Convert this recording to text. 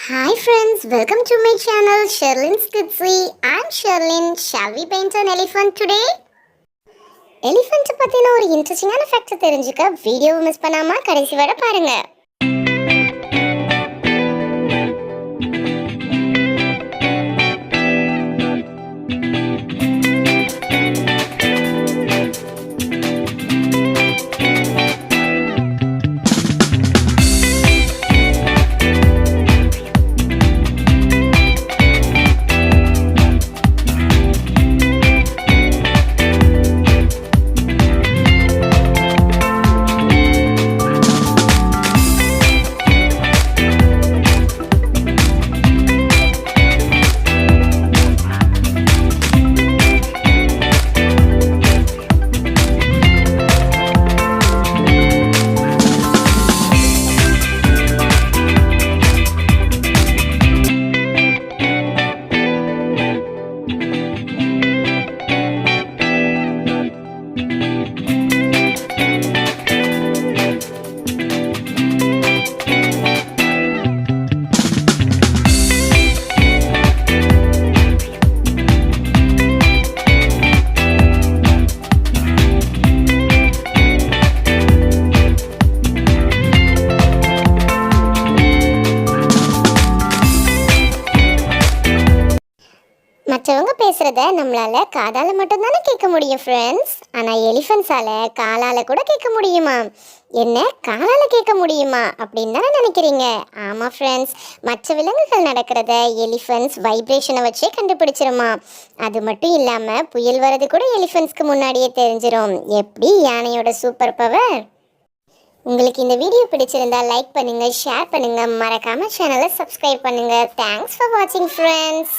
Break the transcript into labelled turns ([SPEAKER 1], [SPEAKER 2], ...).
[SPEAKER 1] Hi friends, welcome to my channel Sherlin's Kidsy. I'm Sherlin. Shall we paint an elephant today? Elephant பத்தின ஒரு இன்ட்ரெஸ்டிங்கான fact தெரிஞ்சுக்க வீடியோவை miss பண்ணாம கடைசி வரை பாருங்க. மற்றவங்க பேசுகிறத நம்மளால் காதால் மட்டும்தானே கேட்க முடியும் ஃப்ரெண்ட்ஸ். ஆனால் எலிஃபண்ட்ஸால் காலால் கூட கேட்க முடியுமா? என்ன காலால் கேட்க முடியுமா அப்படின்னு தானே நினைக்கிறீங்க? ஆமாம் ஃப்ரெண்ட்ஸ், மற்ற விலங்குகள் நடக்கிறத எலிஃபண்ட்ஸ் வைப்ரேஷனை வச்சே கண்டுபிடிச்சிருமா. அது மட்டும் இல்லாமல் புயல் வர்றது கூட எலிஃபண்ட்ஸ்க்கு முன்னாடியே தெரிஞ்சிடும். எப்படி யானையோட சூப்பர் பவர்! உங்களுக்கு இந்த வீடியோ பிடிச்சிருந்தா லைக் பண்ணுங்கள், ஷேர் பண்ணுங்கள், மறக்காமல் சேனலை சப்ஸ்கிரைப் பண்ணுங்கள். தேங்க்ஸ் ஃபார் வாட்சிங் ஃப்ரெண்ட்ஸ்.